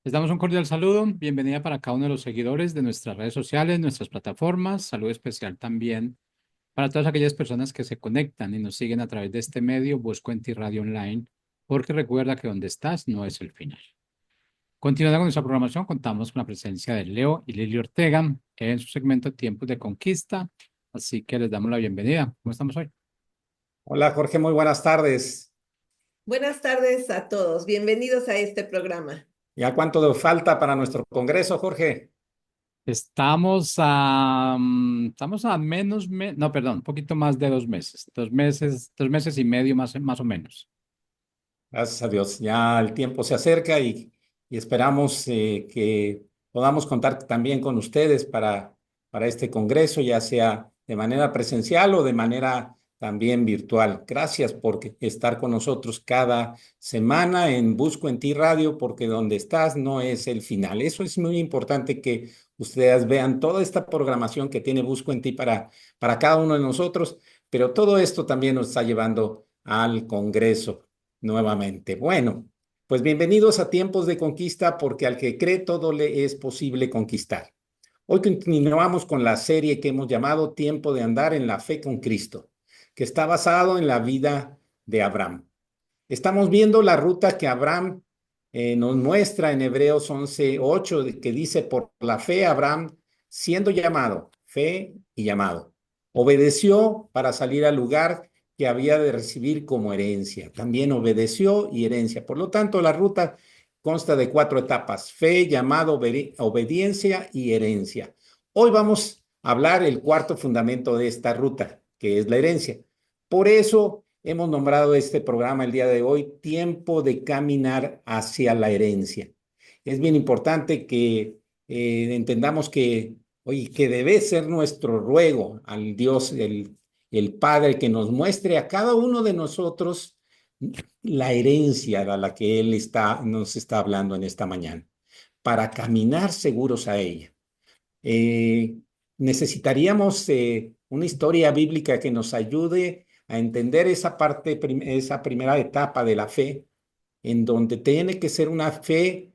Les damos un cordial saludo, bienvenida para cada uno de los seguidores de nuestras redes sociales, nuestras plataformas. Saludo especial también para todas aquellas personas que se conectan y nos siguen a través de este medio, Busco en ti Radio Online, porque recuerda que donde estás no es el final. Continuando con nuestra programación, contamos con la presencia de Leo y Lili Ortega en su segmento Tiempos de Conquista, así que les damos la bienvenida. ¿Cómo estamos hoy? Hola Jorge, muy buenas tardes. Buenas tardes a todos. Bienvenidos a este programa. ¿Ya cuánto falta para nuestro congreso, Jorge? Estamos a no, perdón, un poquito más de 2 meses, 2 meses y medio más o menos. Gracias a Dios, ya el tiempo se acerca y esperamos que podamos contar también con ustedes para este congreso, ya sea de manera presencial o de manera también virtual. Gracias por estar con nosotros cada semana en Busco en Ti Radio, porque donde estás no es el final. Eso es muy importante que ustedes vean toda esta programación que tiene Busco en Ti para cada uno de nosotros, pero todo esto también nos está llevando al congreso nuevamente. Bueno, pues bienvenidos a Tiempos de Conquista, porque al que cree todo le es posible conquistar. Hoy continuamos con la serie que hemos llamado Tiempo de andar en la fe con Cristo, que está basado en la vida de Abraham. Estamos viendo la ruta que Abraham nos muestra en Hebreos 11:8, que dice: por la fe Abraham, siendo llamado, fe y llamado, obedeció para salir al lugar que había de recibir como herencia. También obedeció y herencia. Por lo tanto, la ruta consta de 4 etapas: fe, llamado, obediencia y herencia. Hoy vamos a hablar el cuarto fundamento de esta ruta, que es la herencia. Por eso hemos nombrado este programa el día de hoy Tiempo de caminar hacia la herencia. Es bien importante que entendamos que, oye, que debe ser nuestro ruego al Dios, el Padre, que nos muestre a cada uno de nosotros la herencia a la que Él nos está hablando en esta mañana, para caminar seguros a ella. Eh, Necesitaríamos una historia bíblica que nos ayude a entender esa parte, esa primera etapa de la fe, en donde tiene que ser una fe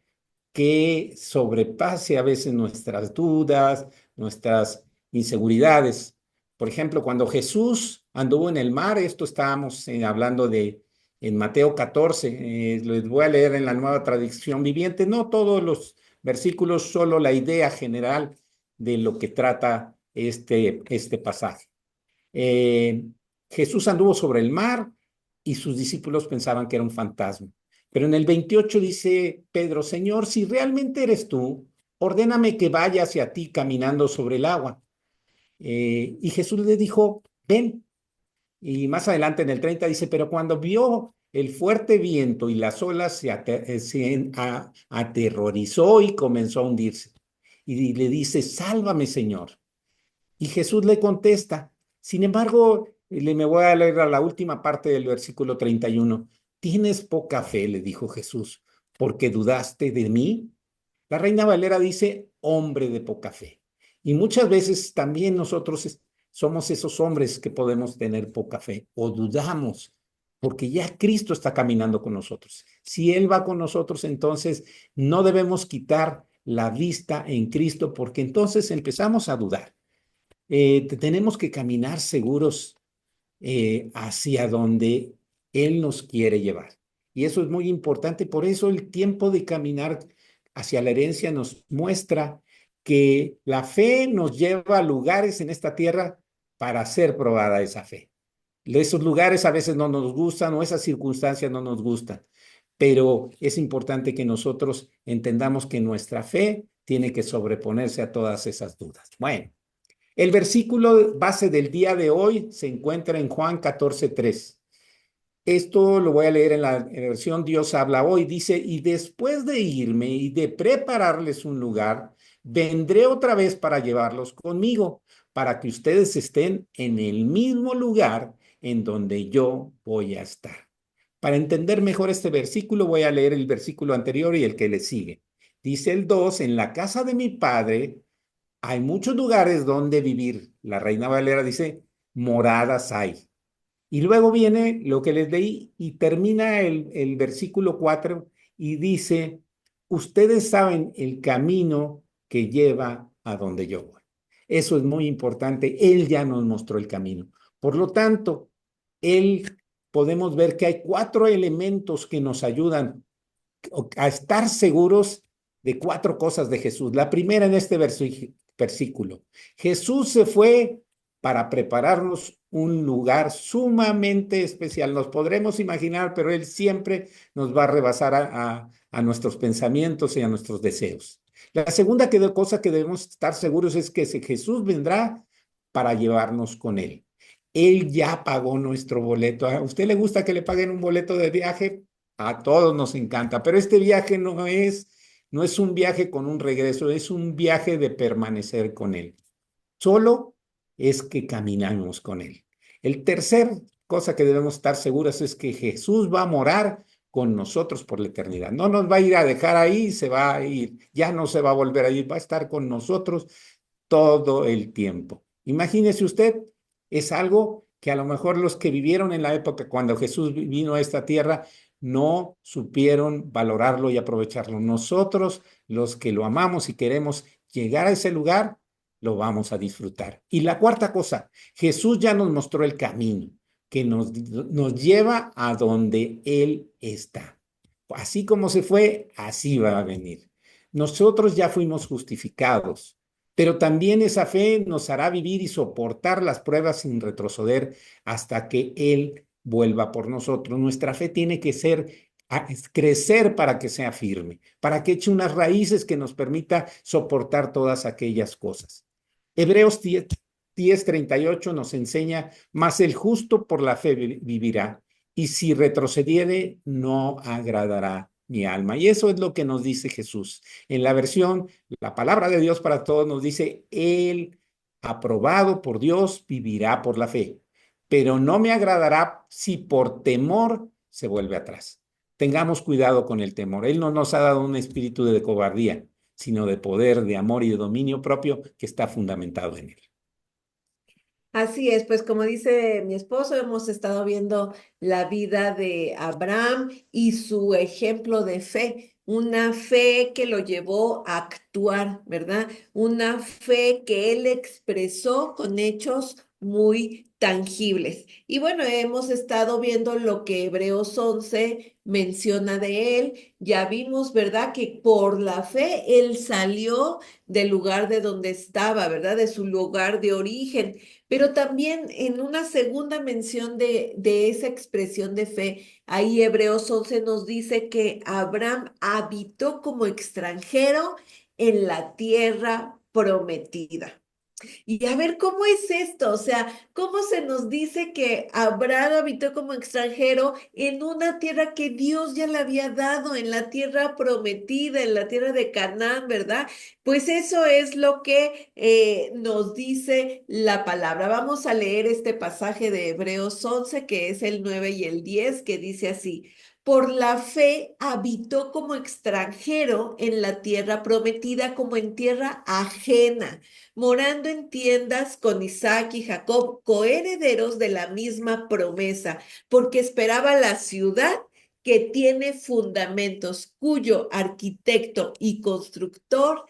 que sobrepase a veces nuestras dudas, nuestras inseguridades. Por ejemplo, cuando Jesús anduvo en el mar, esto estábamos hablando de en Mateo 14, les voy a leer en la Nueva Traducción Viviente, no todos los versículos, solo la idea general de lo que trata este pasaje. Eh, Jesús anduvo sobre el mar y sus discípulos pensaban que era un fantasma. Pero en el 28 dice Pedro: Señor, si realmente eres tú, ordéname que vaya hacia ti caminando sobre el agua. Y Jesús le dijo: ven. Y más adelante en el 30 dice: pero cuando vio el fuerte viento y las olas, se aterrorizó y comenzó a hundirse. Y le dice: sálvame, Señor. Y Jesús le contesta. Sin embargo, me voy a leer a la última parte del versículo 31. Tienes poca fe, le dijo Jesús, porque dudaste de mí. La Reina Valera dice: hombre de poca fe. Y muchas veces también nosotros somos esos hombres que podemos tener poca fe o dudamos, porque ya Cristo está caminando con nosotros. Si Él va con nosotros, entonces no debemos quitar la vista en Cristo, porque entonces empezamos a dudar. Tenemos que caminar seguros hacia donde Él nos quiere llevar. Y eso es muy importante. Por eso el tiempo de caminar hacia la herencia nos muestra que la fe nos lleva a lugares en esta tierra para ser probada esa fe. Esos lugares a veces no nos gustan o esas circunstancias no nos gustan, pero es importante que nosotros entendamos que nuestra fe tiene que sobreponerse a todas esas dudas. Bueno. El versículo base del día de hoy se encuentra en Juan 14:3. Esto lo voy a leer en la versión Dios habla hoy. Dice: y después de irme y de prepararles un lugar, vendré otra vez para llevarlos conmigo, para que ustedes estén en el mismo lugar en donde yo voy a estar. Para entender mejor este versículo, voy a leer el versículo anterior y el que le sigue. Dice el 2: en la casa de mi padre hay muchos lugares donde vivir. La Reina Valera dice: moradas hay. Y luego viene lo que les leí y termina el versículo 4 y dice: ustedes saben el camino que lleva a donde yo voy. Eso es muy importante. Él ya nos mostró el camino. Por lo tanto, podemos ver que hay 4 elementos que nos ayudan a estar seguros de 4 cosas de Jesús. La primera en este versículo. Jesús se fue para prepararnos un lugar sumamente especial. Nos podremos imaginar, pero Él siempre nos va a rebasar a nuestros pensamientos y a nuestros deseos. La segunda cosa que debemos estar seguros es que Jesús vendrá para llevarnos con Él. Él ya pagó nuestro boleto. ¿A usted le gusta que le paguen un boleto de viaje? A todos nos encanta, pero este viaje no es un viaje con un regreso, es un viaje de permanecer con Él. Solo es que caminamos con Él. El tercer cosa que debemos estar seguros es que Jesús va a morar con nosotros por la eternidad. No nos va a ir a dejar ahí, se va a ir, ya no se va a volver a ir, va a estar con nosotros todo el tiempo. Imagínese usted, es algo que a lo mejor los que vivieron en la época cuando Jesús vino a esta tierra no supieron valorarlo y aprovecharlo. Nosotros, los que lo amamos y queremos llegar a ese lugar, lo vamos a disfrutar. Y la cuarta cosa, Jesús ya nos mostró el camino que nos lleva a donde Él está. Así como se fue, así va a venir. Nosotros ya fuimos justificados, pero también esa fe nos hará vivir y soportar las pruebas sin retroceder hasta que Él vuelva por nosotros. Nuestra fe tiene que crecer para que sea firme, para que eche unas raíces que nos permita soportar todas aquellas cosas. Hebreos 10:38 nos enseña, mas el justo por la fe vivirá, y si retrocediere, no agradará mi alma. Y eso es lo que nos dice Jesús. En la versión, la palabra de Dios para todos nos dice, Él, aprobado por Dios, vivirá por la fe, pero no me agradará si por temor se vuelve atrás. Tengamos cuidado con el temor. Él no nos ha dado un espíritu de cobardía, sino de poder, de amor y de dominio propio que está fundamentado en Él. Así es, pues como dice mi esposo, hemos estado viendo la vida de Abraham y su ejemplo de fe, una fe que lo llevó a actuar, ¿verdad? Una fe que él expresó con hechos muy tangibles. Y bueno, hemos estado viendo lo que Hebreos 11 menciona de él. Ya vimos, ¿verdad? Que por la fe él salió del lugar de donde estaba, ¿verdad? De su lugar de origen. Pero también en una segunda mención de esa expresión de fe, ahí Hebreos 11 nos dice que Abraham habitó como extranjero en la tierra prometida. Y a ver, ¿cómo es esto? O sea, ¿cómo se nos dice que Abraham habitó como extranjero en una tierra que Dios ya le había dado, en la tierra prometida, en la tierra de Canaán, ¿verdad? Pues eso es lo que nos dice la palabra. Vamos a leer este pasaje de Hebreos 11, que es el 9 y el 10, que dice así. Por la fe habitó como extranjero en la tierra prometida, como en tierra ajena, morando en tiendas con Isaac y Jacob, coherederos de la misma promesa, porque esperaba la ciudad que tiene fundamentos, cuyo arquitecto y constructor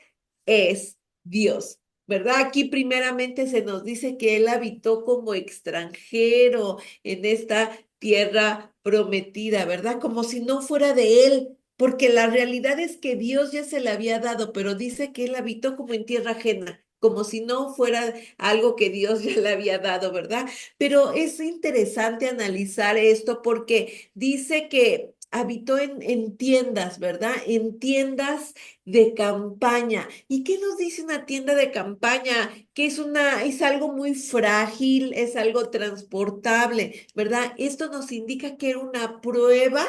es Dios. ¿Verdad? Aquí primeramente se nos dice que él habitó como extranjero en esta tierra prometida, ¿verdad? Como si no fuera de él, porque la realidad es que Dios ya se le había dado, pero dice que él habitó como en tierra ajena, como si no fuera algo que Dios ya le había dado, ¿verdad? Pero es interesante analizar esto porque dice que habitó en tiendas, ¿verdad? En tiendas de campaña. ¿Y qué nos dice una tienda de campaña? Que es algo muy frágil, es algo transportable, ¿verdad? Esto nos indica que era una prueba,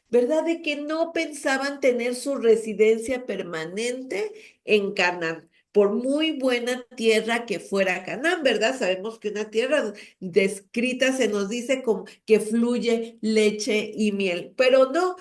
¿verdad? De que no pensaban tener su residencia permanente en Canaán. Por muy buena tierra que fuera Canaán, ¿verdad? Sabemos que una tierra descrita se nos dice como que fluye leche y miel, pero no.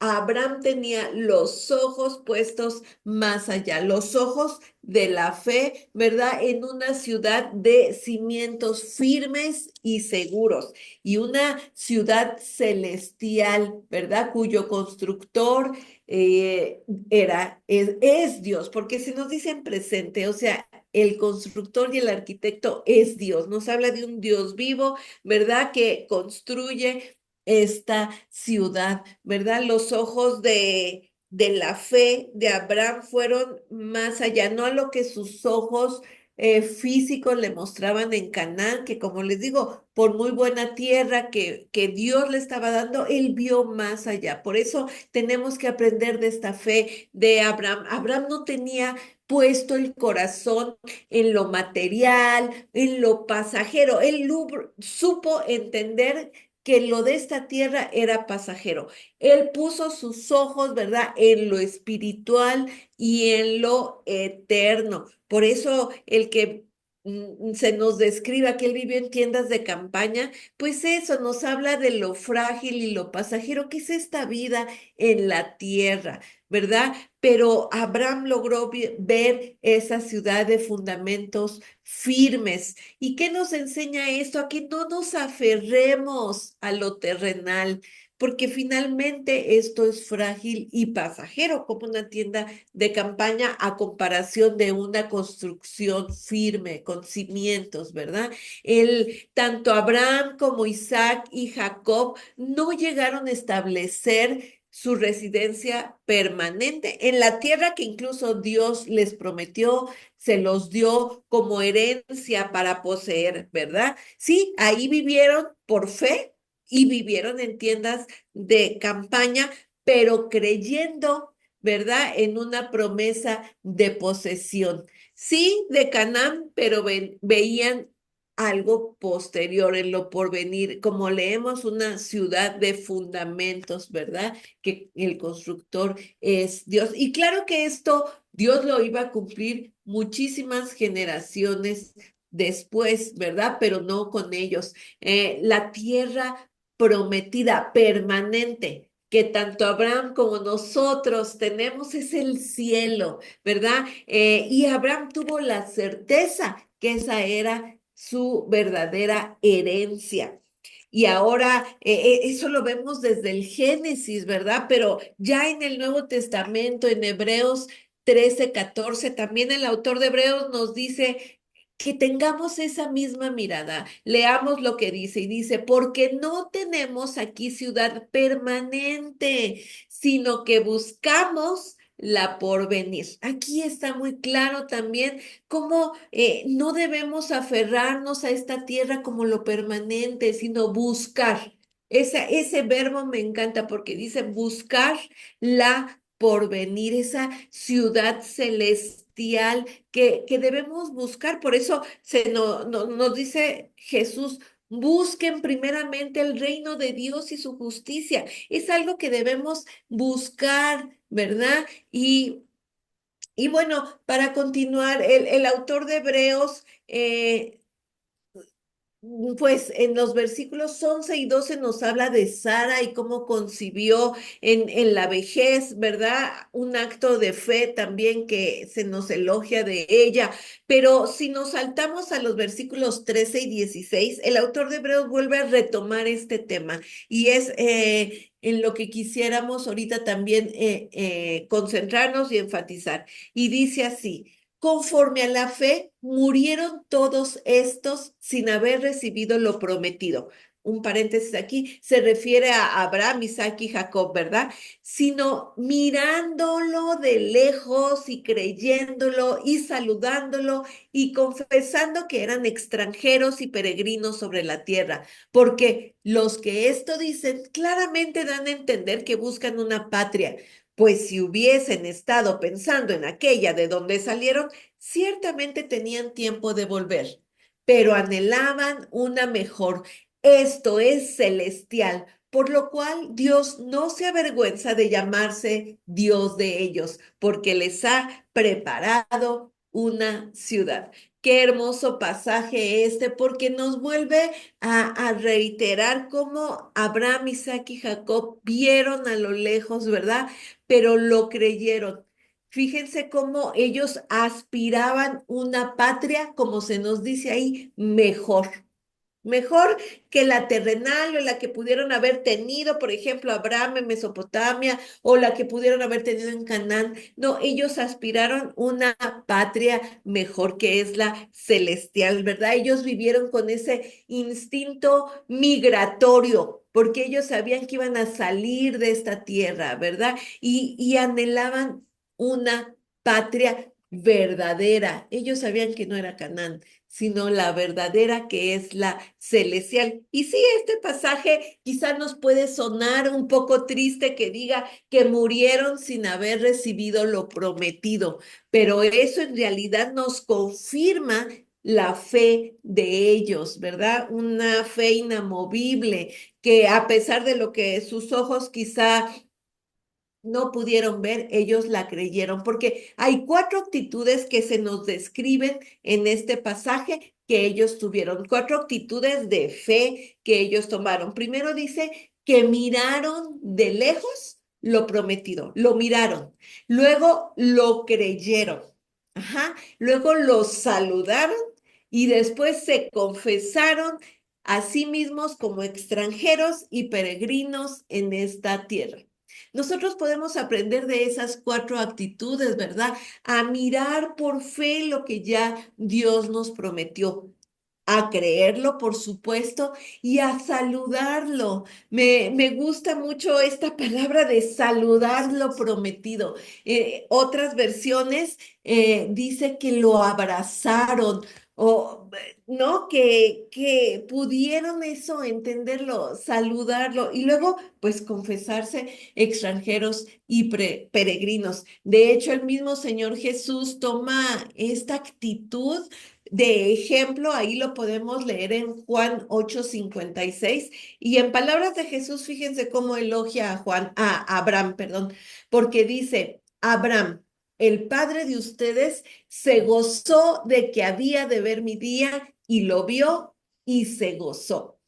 Abraham tenía los ojos puestos más allá, los ojos de la fe, ¿verdad? En una ciudad de cimientos firmes y seguros y una ciudad celestial, ¿verdad? Cuyo constructor es Dios, porque se nos dice en presente, o sea, el constructor y el arquitecto es Dios, nos habla de un Dios vivo, ¿verdad? Que construye esta ciudad, ¿verdad? Los ojos de la fe de Abraham fueron más allá, no a lo que sus ojos físicos le mostraban en Canaán, que como les digo, por muy buena tierra que Dios le estaba dando, él vio más allá. Por eso tenemos que aprender de esta fe de Abraham. Abraham no tenía puesto el corazón en lo material, en lo pasajero. Él supo entender que lo de esta tierra era pasajero. Él puso sus ojos, ¿verdad?, en lo espiritual y en lo eterno. Por eso el que se nos describa que él vivió en tiendas de campaña, pues eso nos habla de lo frágil y lo pasajero que es esta vida en la tierra, ¿verdad? Pero Abraham logró ver esa ciudad de fundamentos firmes. ¿Y qué nos enseña esto? A que no nos aferremos a lo terrenal, porque finalmente esto es frágil y pasajero, como una tienda de campaña a comparación de una construcción firme, con cimientos, ¿verdad? Tanto Abraham como Isaac y Jacob no llegaron a establecer su residencia permanente en la tierra que incluso Dios les prometió, se los dio como herencia para poseer, ¿verdad? Sí, ahí vivieron por fe y vivieron en tiendas de campaña, pero creyendo, ¿verdad?, en una promesa de posesión. Sí, de Canaán, pero veían algo posterior en lo porvenir, como leemos una ciudad de fundamentos, ¿verdad? Que el constructor es Dios. Y claro que esto Dios lo iba a cumplir muchísimas generaciones después, ¿verdad? Pero no con ellos. La tierra prometida, permanente, que tanto Abraham como nosotros tenemos es el cielo, ¿verdad? Y Abraham tuvo la certeza que esa era su verdadera herencia. Y ahora eso lo vemos desde el Génesis, ¿verdad? Pero ya en el Nuevo Testamento, en Hebreos 13:14, también el autor de Hebreos nos dice que tengamos esa misma mirada. Leamos lo que dice y dice, porque no tenemos aquí ciudad permanente, sino que buscamos la porvenir. Aquí está muy claro también cómo no debemos aferrarnos a esta tierra como lo permanente, sino buscar. Ese verbo me encanta porque dice buscar la porvenir, esa ciudad celestial que debemos buscar. Por eso nos dice Jesús, busquen primeramente el reino de Dios y su justicia. Es algo que debemos buscar, ¿verdad? Y bueno, para continuar, el autor de Hebreos, pues en los versículos 11 y 12 nos habla de Sara y cómo concibió en la vejez, ¿verdad? Un acto de fe también que se nos elogia de ella. Pero si nos saltamos a los versículos 13 y 16, el autor de Hebreos vuelve a retomar este tema y es en lo que quisiéramos ahorita también concentrarnos y enfatizar. Y dice así. Conforme a la fe, murieron todos estos sin haber recibido lo prometido. Un paréntesis aquí, se refiere a Abraham, Isaac y Jacob, ¿verdad? Sino mirándolo de lejos y creyéndolo y saludándolo y confesando que eran extranjeros y peregrinos sobre la tierra. Porque los que esto dicen claramente dan a entender que buscan una patria, pues si hubiesen estado pensando en aquella de donde salieron, ciertamente tenían tiempo de volver, pero anhelaban una mejor. Esto es celestial, por lo cual Dios no se avergüenza de llamarse Dios de ellos, porque les ha preparado una ciudad. Qué hermoso pasaje este, porque nos vuelve a reiterar cómo Abraham, Isaac y Jacob vieron a lo lejos, ¿verdad? Pero lo creyeron. Fíjense cómo ellos aspiraban una patria, como se nos dice ahí, mejor. Mejor que la terrenal o la que pudieron haber tenido, por ejemplo, Abraham en Mesopotamia o la que pudieron haber tenido en Canaán. No, ellos aspiraron una patria mejor que es la celestial, ¿verdad? Ellos vivieron con ese instinto migratorio, porque ellos sabían que iban a salir de esta tierra, ¿verdad? Y anhelaban una patria verdadera. Ellos sabían que no era Canaán, sino la verdadera que es la celestial. Y sí, este pasaje quizá nos puede sonar un poco triste que diga que murieron sin haber recibido lo prometido, pero eso en realidad nos confirma la fe de ellos, ¿verdad? Una fe inamovible que a pesar de lo que sus ojos quizá no pudieron ver, ellos la creyeron, porque hay 4 actitudes que se nos describen en este pasaje que ellos tuvieron, 4 actitudes de fe que ellos tomaron. Primero dice que miraron de lejos lo prometido, lo miraron, luego lo creyeron, ajá, luego lo saludaron y después se confesaron a sí mismos como extranjeros y peregrinos en esta tierra. Nosotros podemos aprender de esas 4 actitudes, ¿verdad? A mirar por fe lo que ya Dios nos prometió, a creerlo, por supuesto, y a saludarlo. Me gusta mucho esta palabra de saludar lo prometido. Otras versiones dice que lo abrazaron. O, ¿no? Que pudieron eso, entenderlo, saludarlo y luego, pues, confesarse extranjeros y peregrinos. De hecho, el mismo Señor Jesús toma esta actitud de ejemplo, ahí lo podemos leer en Juan 8:56 y en palabras de Jesús, fíjense cómo elogia a Abraham, perdón, porque dice, Abraham, el padre de ustedes, se gozó de que había de ver mi día y lo vio y se gozó.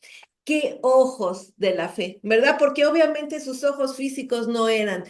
Qué ojos de la fe, ¿verdad? Porque obviamente sus ojos físicos no eran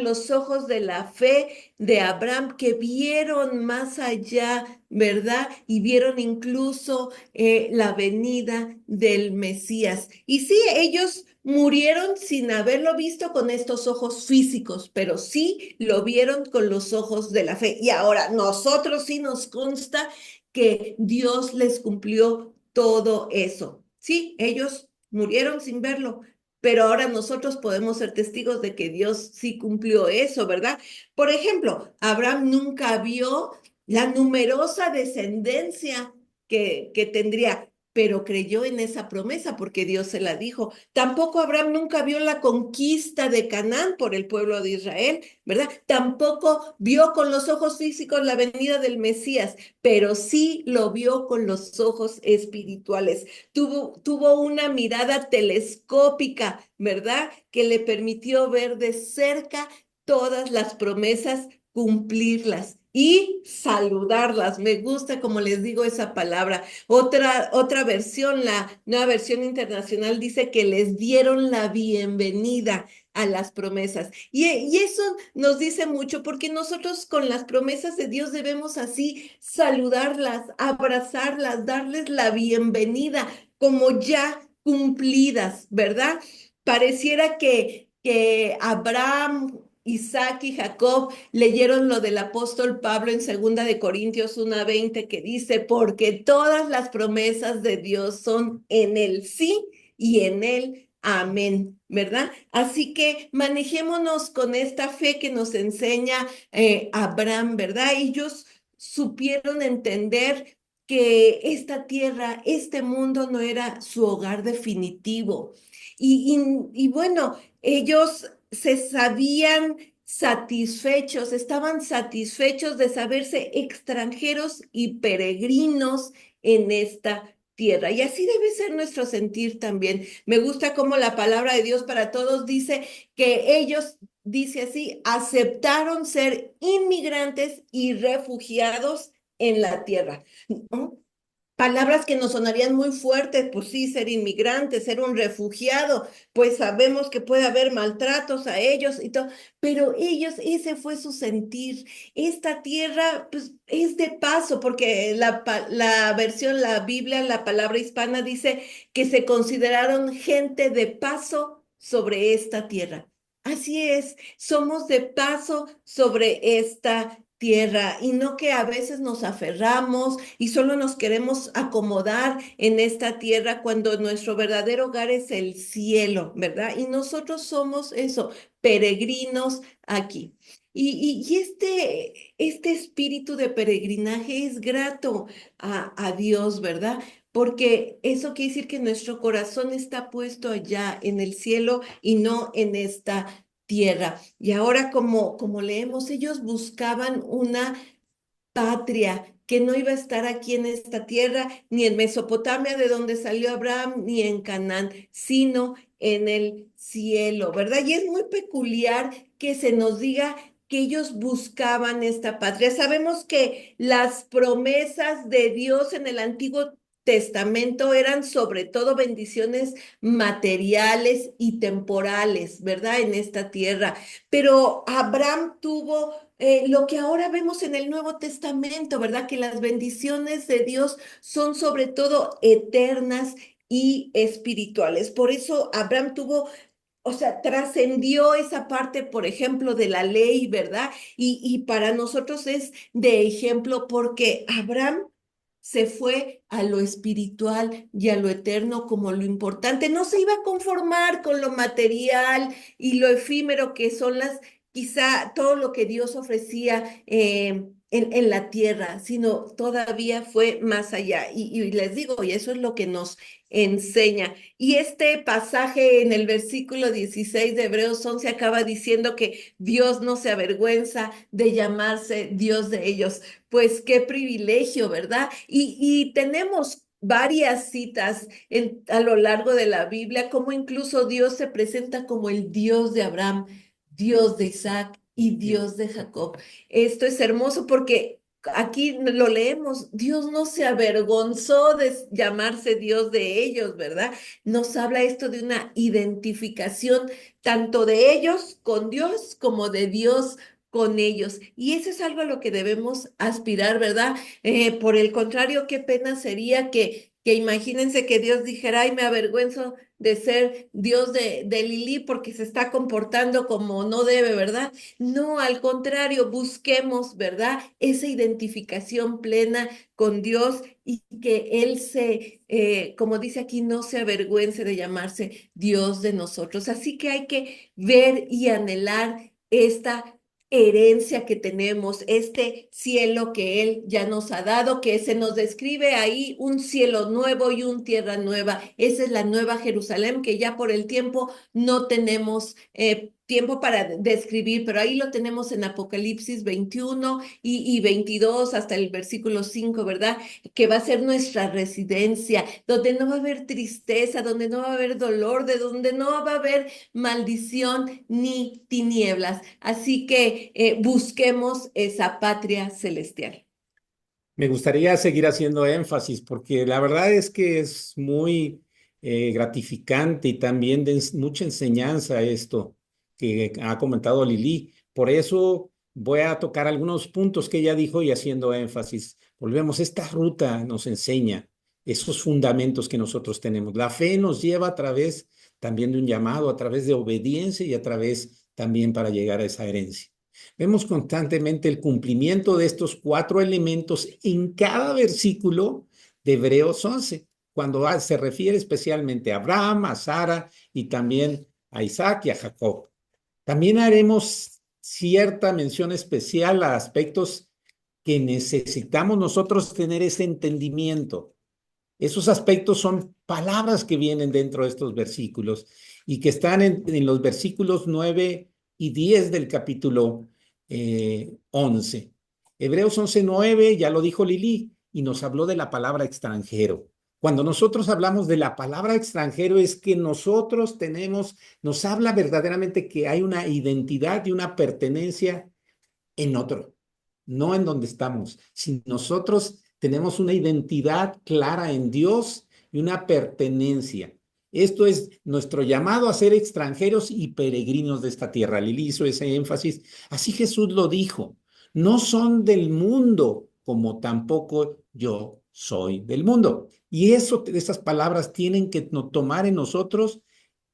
los ojos de la fe de Abraham que vieron más allá, ¿verdad? Y vieron incluso la venida del Mesías. Y sí, ellos murieron sin haberlo visto con estos ojos físicos, pero sí lo vieron con los ojos de la fe. Y ahora nosotros sí nos consta que Dios les cumplió todo eso. Sí, ellos murieron sin verlo, pero ahora nosotros podemos ser testigos de que Dios sí cumplió eso, ¿verdad? Por ejemplo, Abraham nunca vio la numerosa descendencia que tendría, pero creyó en esa promesa porque Dios se la dijo. Tampoco Abraham nunca vio la conquista de Canaán por el pueblo de Israel, ¿verdad? Tampoco vio con los ojos físicos la venida del Mesías, pero sí lo vio con los ojos espirituales. Tuvo una mirada telescópica, ¿verdad? Que le permitió ver de cerca todas las promesas, cumplirlas y saludarlas. Me gusta, como les digo, esa palabra. Otra versión, la nueva versión internacional, dice que les dieron la bienvenida a las promesas. Y eso nos dice mucho porque nosotros con las promesas de Dios debemos así saludarlas, abrazarlas, darles la bienvenida como ya cumplidas, ¿verdad? Pareciera que Abraham, Isaac y Jacob leyeron lo del apóstol Pablo en 2 Corintios 1:20 que dice, porque todas las promesas de Dios son en el sí y en el amén, ¿verdad? Así que manejémonos con esta fe que nos enseña Abraham, ¿verdad? Ellos supieron entender que esta tierra, este mundo no era su hogar definitivo. Y bueno, ellos se sabían satisfechos, estaban satisfechos de saberse extranjeros y peregrinos en esta tierra. Y así debe ser nuestro sentir también. Me gusta cómo la palabra de Dios para todos dice que ellos, dice así, aceptaron ser inmigrantes y refugiados en la tierra, ¿no? Palabras que nos sonarían muy fuertes, pues sí, ser inmigrante, ser un refugiado, pues sabemos que puede haber maltratos a ellos y todo, pero ellos, ese fue su sentir. Esta tierra, pues es de paso, porque la versión, la Biblia, la palabra hispana dice que se consideraron gente de paso sobre esta tierra. Así es, somos de paso sobre esta tierra y no que a veces nos aferramos y solo nos queremos acomodar en esta tierra cuando nuestro verdadero hogar es el cielo, ¿verdad? Y nosotros somos eso, peregrinos aquí. Y este espíritu de peregrinaje es grato a Dios, ¿verdad? Porque eso quiere decir que nuestro corazón está puesto allá en el cielo y no en esta tierra. Y ahora como leemos, ellos buscaban una patria que no iba a estar aquí en esta tierra, ni en Mesopotamia, de donde salió Abraham, ni en Canaán, sino en el cielo, ¿verdad? Y es muy peculiar que se nos diga que ellos buscaban esta patria. Sabemos que las promesas de Dios en el Antiguo Testamento eran sobre todo bendiciones materiales y temporales, ¿verdad? En esta tierra. Pero Abraham tuvo lo que ahora vemos en el Nuevo Testamento, ¿verdad? Que las bendiciones de Dios son sobre todo eternas y espirituales. Por eso Abraham tuvo, o sea, trascendió esa parte, por ejemplo, de la ley, ¿verdad? Y para nosotros es de ejemplo porque Abraham se fue a lo espiritual y a lo eterno como lo importante. No se iba a conformar con lo material y lo efímero que son quizá todo lo que Dios ofrecía en la tierra, sino todavía fue más allá. Y les digo, y eso es lo que nos enseña. Y este pasaje en el versículo 16 de Hebreos 11 acaba diciendo que Dios no se avergüenza de llamarse Dios de ellos. Pues qué privilegio, ¿verdad? Y tenemos varias citas a lo largo de la Biblia, como incluso Dios se presenta como el Dios de Abraham, Dios de Isaac y Dios de Jacob. Esto es hermoso porque aquí lo leemos, Dios no se avergonzó de llamarse Dios de ellos, ¿verdad? Nos habla esto de una identificación tanto de ellos con Dios como de Dios con ellos. Y eso es algo a lo que debemos aspirar, ¿verdad? Por el contrario, qué pena sería que imagínense que Dios dijera, ay, me avergüenzo de ser Dios de Lili porque se está comportando como no debe, ¿verdad? No, al contrario, busquemos, ¿verdad? Esa identificación plena con Dios y que Él como dice aquí, no se avergüence de llamarse Dios de nosotros. Así que hay que ver y anhelar esta herencia que tenemos, este cielo que Él ya nos ha dado, que se nos describe ahí un cielo nuevo y un tierra nueva. Esa es la nueva Jerusalén que ya por el tiempo no tenemos tiempo para describir, pero ahí lo tenemos en Apocalipsis 21 y 22 hasta el versículo 5, ¿verdad? Que va a ser nuestra residencia, donde no va a haber tristeza, donde no va a haber dolor, de donde no va a haber maldición ni tinieblas. Así que busquemos esa patria celestial. Me gustaría seguir haciendo énfasis porque la verdad es que es muy gratificante y también de mucha enseñanza esto que ha comentado Lili. Por eso voy a tocar algunos puntos que ella dijo y haciendo énfasis. Volvemos, esta ruta nos enseña esos fundamentos que nosotros tenemos. La fe nos lleva a través también de un llamado, a través de obediencia y a través también para llegar a esa herencia. Vemos constantemente el cumplimiento de estos cuatro elementos en cada versículo de Hebreos 11, cuando se refiere especialmente a Abraham, a Sara y también a Isaac y a Jacob. También haremos cierta mención especial a aspectos que necesitamos nosotros tener ese entendimiento. Esos aspectos son palabras que vienen dentro de estos versículos y que están en los versículos 9 y 10 del capítulo 11. Hebreos 11:9, ya lo dijo Lili, y nos habló de la palabra extranjero. Cuando nosotros hablamos de la palabra extranjero es que nosotros nos habla verdaderamente que hay una identidad y una pertenencia en otro. no en donde estamos. Si nosotros tenemos una identidad clara en Dios y una pertenencia. Esto es nuestro llamado a ser extranjeros y peregrinos de esta tierra. Lili hizo ese énfasis. Así Jesús lo dijo. No son del mundo, como tampoco yo soy del mundo. Y esas palabras tienen que tomar en nosotros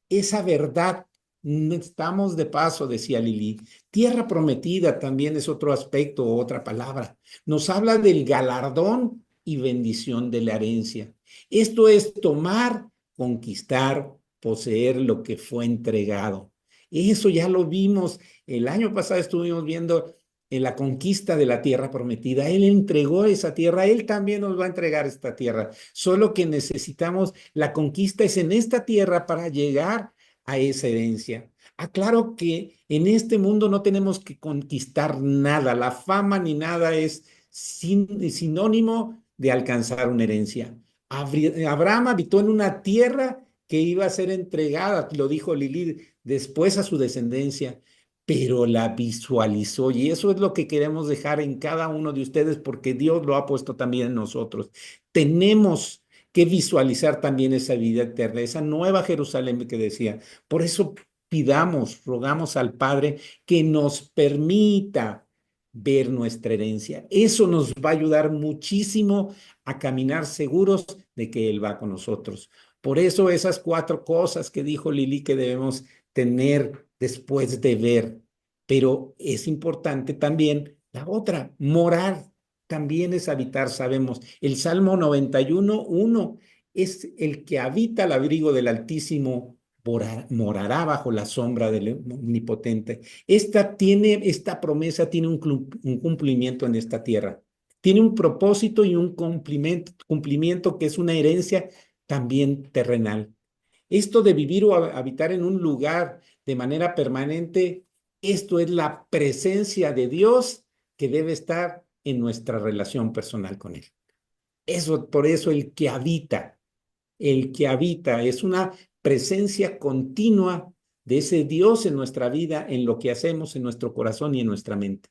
esa verdad. Estamos de paso, decía Lili. Tierra prometida también es otro aspecto, otra palabra. Nos habla del galardón y bendición de la herencia. Esto es tomar, conquistar, poseer lo que fue entregado. Eso ya lo vimos. El año pasado estuvimos viendo en la conquista de la tierra prometida. Él entregó esa tierra, Él también nos va a entregar esta tierra. Solo que necesitamos, la conquista es en esta tierra para llegar a esa herencia. Aclaro que en este mundo no tenemos que conquistar nada, la fama ni nada es sinónimo de alcanzar una herencia. Abraham habitó en una tierra que iba a ser entregada, lo dijo Lili, después a su descendencia, pero la visualizó y eso es lo que queremos dejar en cada uno de ustedes porque Dios lo ha puesto también en nosotros. Tenemos que visualizar también esa vida eterna, esa nueva Jerusalén que decía. Por eso pidamos, rogamos al Padre que nos permita ver nuestra herencia. Eso nos va a ayudar muchísimo a caminar seguros de que Él va con nosotros. Por eso esas 4 cosas que dijo Lili que debemos tener después de ver. Pero es importante también la otra, morar también es habitar, sabemos. El Salmo 91:1 es el que habita al abrigo del Altísimo, morará bajo la sombra del Omnipotente. Esta promesa tiene un cumplimiento en esta tierra. Tiene un propósito y un cumplimiento que es una herencia también terrenal. Esto de vivir o habitar en un lugar de manera permanente, esto es la presencia de Dios que debe estar en nuestra relación personal con Él. Por eso el que habita es una presencia continua de ese Dios en nuestra vida, en lo que hacemos, en nuestro corazón y en nuestra mente.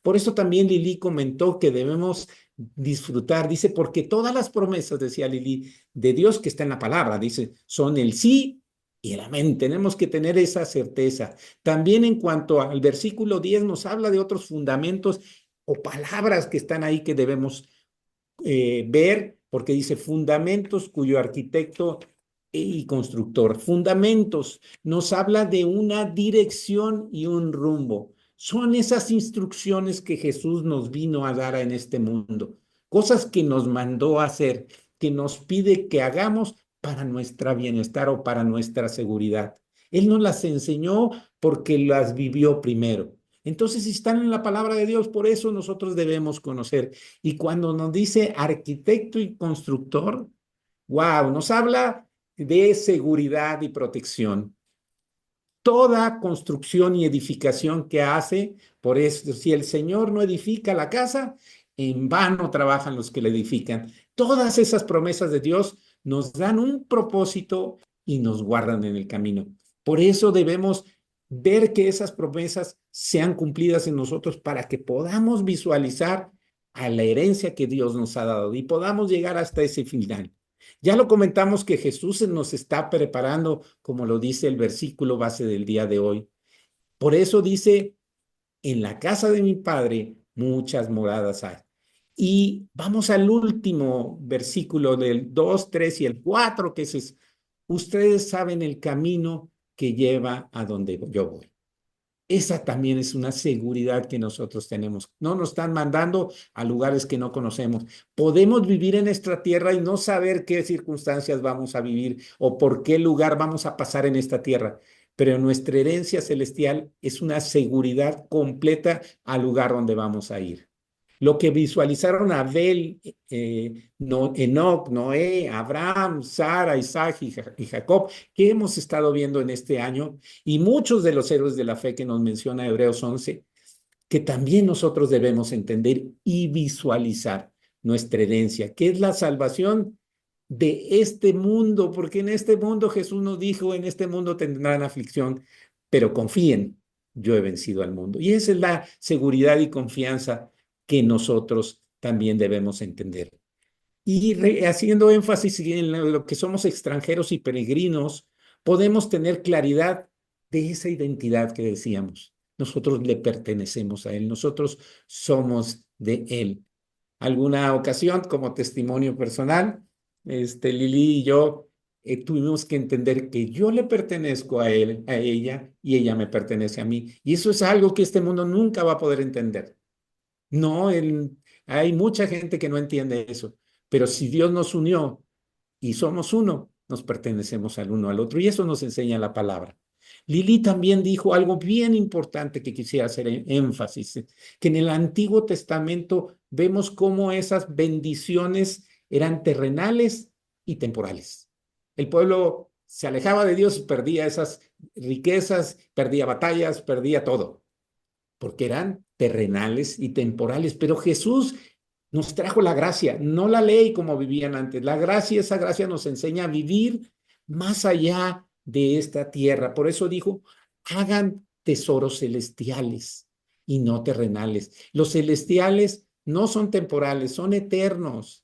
Por eso también Lili comentó que debemos disfrutar, dice, porque todas las promesas, decía Lili, de Dios que está en la palabra, dice, son el sí y el amén. Tenemos que tener esa certeza. También en cuanto al versículo 10 nos habla de otros fundamentos o palabras que están ahí que debemos ver, porque dice fundamentos cuyo arquitecto y constructor. Fundamentos nos habla de una dirección y un rumbo. Son esas instrucciones que Jesús nos vino a dar en este mundo, cosas que nos mandó a hacer, que nos pide que hagamos para nuestra bienestar o para nuestra seguridad. Él nos las enseñó porque las vivió primero. Entonces, si están en la palabra de Dios, por eso nosotros debemos conocer. Y cuando nos dice arquitecto y constructor, wow, nos habla de seguridad y protección. Toda construcción y edificación que hace, por eso, si el Señor no edifica la casa, en vano trabajan los que la edifican. Todas esas promesas de Dios nos dan un propósito y nos guardan en el camino. Por eso debemos ver que esas promesas sean cumplidas en nosotros para que podamos visualizar a la herencia que Dios nos ha dado y podamos llegar hasta ese final. Ya lo comentamos que Jesús nos está preparando, como lo dice el versículo base del día de hoy. Por eso dice, en la casa de mi Padre muchas moradas hay. Y vamos al último versículo del 2, 3 y el 4, que es, ustedes saben el camino que lleva a donde yo voy. Esa también es una seguridad que nosotros tenemos. No nos están mandando a lugares que no conocemos. Podemos vivir en nuestra tierra y no saber qué circunstancias vamos a vivir o por qué lugar vamos a pasar en esta tierra. Pero nuestra herencia celestial es una seguridad completa al lugar donde vamos a ir. Lo que visualizaron Abel, Enoc, Noé, Abraham, Sara, Isaac y Jacob, que hemos estado viendo en este año, y muchos de los héroes de la fe que nos menciona Hebreos 11, que también nosotros debemos entender y visualizar nuestra herencia, que es la salvación de este mundo, porque en este mundo Jesús nos dijo, en este mundo tendrán aflicción, pero confíen, yo he vencido al mundo. Y esa es la seguridad y confianza que nosotros también debemos entender. Y haciendo énfasis en lo que somos extranjeros y peregrinos, podemos tener claridad de esa identidad que decíamos. Nosotros le pertenecemos a Él, nosotros somos de Él. Alguna ocasión, como testimonio personal, Lili y yo tuvimos que entender que yo le pertenezco a él, a ella, y ella me pertenece a mí. Y eso es algo que este mundo nunca va a poder entender. No, hay mucha gente que no entiende eso, pero si Dios nos unió y somos uno, nos pertenecemos al uno al otro, y eso nos enseña la palabra. Lili también dijo algo bien importante que quisiera hacer énfasis, que en el Antiguo Testamento vemos cómo esas bendiciones eran terrenales y temporales. El pueblo se alejaba de Dios y perdía esas riquezas, perdía batallas, perdía todo, porque eran terrenales y temporales. Pero Jesús nos trajo la gracia, no la ley como vivían antes. La gracia, esa gracia nos enseña a vivir más allá de esta tierra. Por eso dijo, hagan tesoros celestiales y no terrenales. Los celestiales no son temporales, son eternos.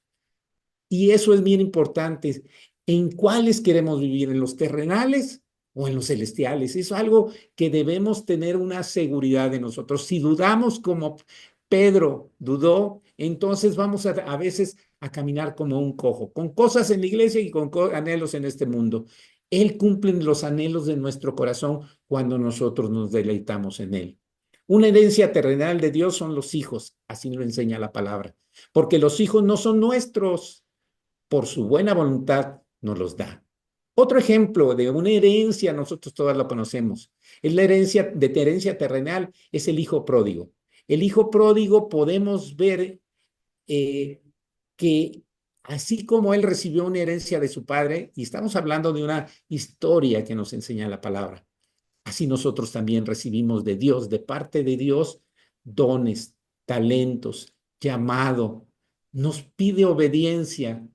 Y eso es bien importante. ¿En cuáles queremos vivir? ¿En los terrenales o en los celestiales? Es algo que debemos tener una seguridad de nosotros. Si dudamos como Pedro dudó, entonces vamos a veces a caminar como un cojo, con cosas en la iglesia y con anhelos en este mundo. Él cumple los anhelos de nuestro corazón cuando nosotros nos deleitamos en Él. Una herencia terrenal de Dios son los hijos, así lo enseña la palabra, porque los hijos no son nuestros, por su buena voluntad nos los da. Otro ejemplo de una herencia, nosotros todas lo conocemos, es la herencia terrenal, es el hijo pródigo. El hijo pródigo podemos ver que así como él recibió una herencia de su padre, y estamos hablando de una historia que nos enseña la palabra, así nosotros también recibimos de Dios, de parte de Dios, dones, talentos, llamado, nos pide obediencia.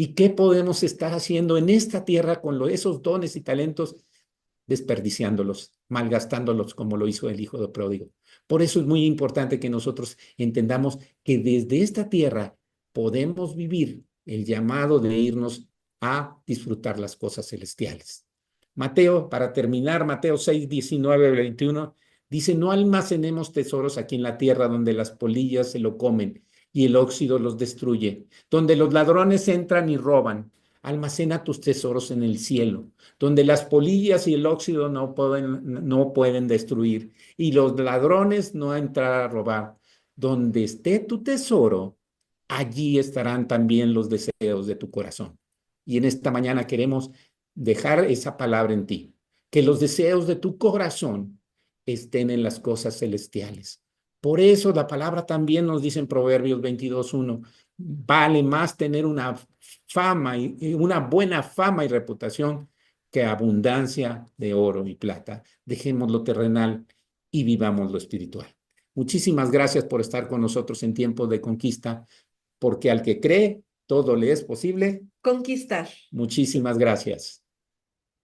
¿Y qué podemos estar haciendo en esta tierra con esos dones y talentos? Desperdiciándolos, malgastándolos como lo hizo el hijo de pródigo. Por eso es muy importante que nosotros entendamos que desde esta tierra podemos vivir el llamado de irnos a disfrutar las cosas celestiales. Mateo, para terminar, Mateo 6, 19, 21, dice, no almacenemos tesoros aquí en la tierra donde las polillas se lo comen y el óxido los destruye, donde los ladrones entran y roban. Almacena tus tesoros en el cielo, donde las polillas y el óxido no pueden destruir y los ladrones no entran a robar. Donde esté tu tesoro, allí estarán también los deseos de tu corazón. Y en esta mañana queremos dejar esa palabra en ti, que los deseos de tu corazón estén en las cosas celestiales. Por eso la palabra también nos dice en Proverbios 22:1, vale más tener una fama y una buena fama y reputación que abundancia de oro y plata. Dejemos lo terrenal y vivamos lo espiritual. Muchísimas gracias por estar con nosotros en tiempos de conquista, porque al que cree, todo le es posible Conquistar. Muchísimas gracias.